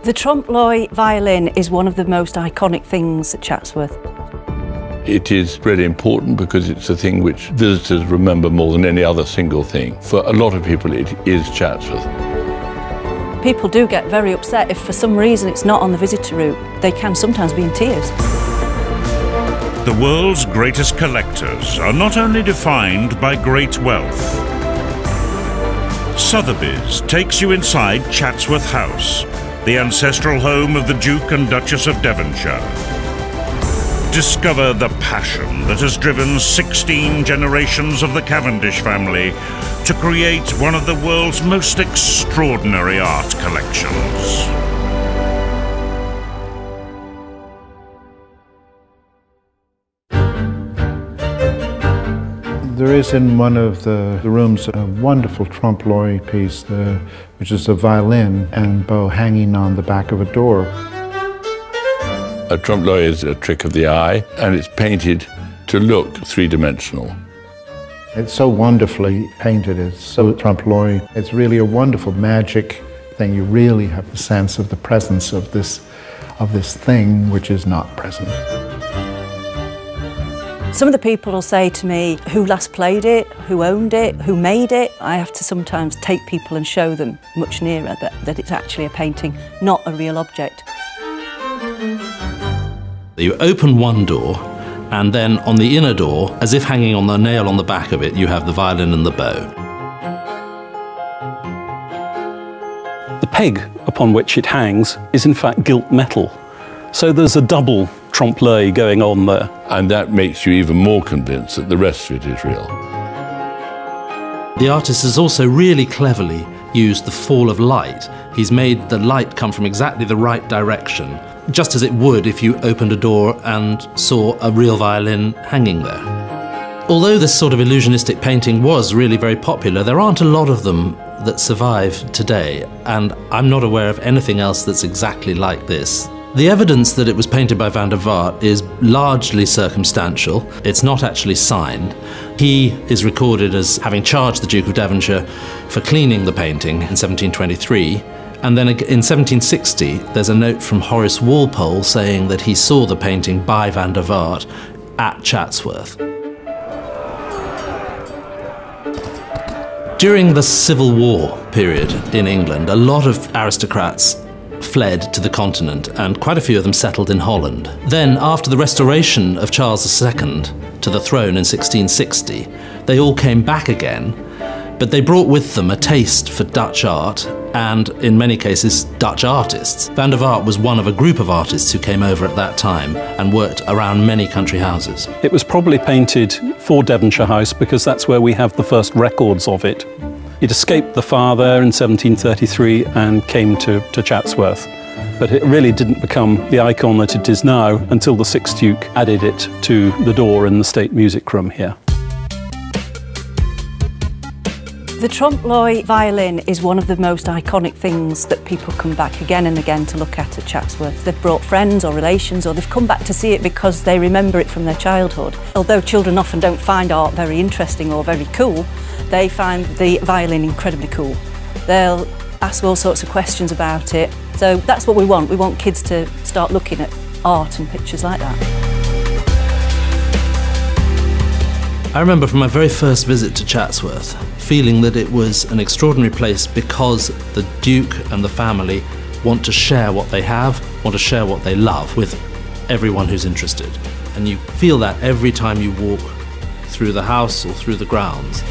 The Trompe violin is one of the most iconic things at Chatsworth. It is really important because it's a thing which visitors remember more than any other single thing. For a lot of people, it is Chatsworth. People do get very upset if for some reason it's not on the visitor route. They can sometimes be in tears. The world's greatest collectors are not only defined by great wealth. Sotheby's takes you inside Chatsworth House, the ancestral home of the Duke and Duchess of Devonshire. Discover the passion that has driven 16 generations of the Cavendish family to create one of the world's most extraordinary art collections. There is in one of the rooms a wonderful trompe-l'oeil piece, which is a violin and bow hanging on the back of a door. A trompe-l'oeil is a trick of the eye, and it's painted to look three-dimensional. It's so wonderfully painted, it's so trompe-l'oeil. It's really a wonderful magic thing. You really have the sense of the presence of this thing which is not present. Some of the people will say to me, who last played it, who owned it, who made it? I have to sometimes take people and show them much nearer that it's actually a painting, not a real object. You open one door, and then on the inner door, as if hanging on the nail on the back of it, you have the violin and the bow. The peg upon which it hangs is in fact gilt metal. So there's a double trompe-l'oeil going on there. And that makes you even more convinced that the rest of it is real. The artist has also really cleverly used the fall of light. He's made the light come from exactly the right direction, just as it would if you opened a door and saw a real violin hanging there. Although this sort of illusionistic painting was really very popular, there aren't a lot of them that survive today, and I'm not aware of anything else that's exactly like this. The evidence that it was painted by Vaardt is largely circumstantial. It's not actually signed. He is recorded as having charged the Duke of Devonshire for cleaning the painting in 1723. And then in 1760, there's a note from Horace Walpole saying that he saw the painting by Vaardt at Chatsworth. During the Civil War period in England, a lot of aristocrats fled to the continent, and quite a few of them settled in Holland. Then, after the restoration of Charles II to the throne in 1660, they all came back again, but they brought with them a taste for Dutch art and, in many cases, Dutch artists. Vaardt was one of a group of artists who came over at that time and worked around many country houses. It was probably painted for Devonshire House because that's where we have the first records of it. It escaped the Far there in 1733 and came to Chatsworth. But it really didn't become the icon that it is now until the 6th Duke added it to the door in the State Music Room here. The Trompe-l'oeil violin is one of the most iconic things that people come back again and again to look at Chatsworth. They've brought friends or relations, or they've come back to see it because they remember it from their childhood. Although children often don't find art very interesting or very cool, they find the violin incredibly cool. They'll ask all sorts of questions about it. So that's what we want. We want kids to start looking at art and pictures like that. I remember from my very first visit to Chatsworth feeling that it was an extraordinary place because the Duke and the family want to share what they have, want to share what they love with everyone who's interested. And you feel that every time you walk through the house or through the grounds.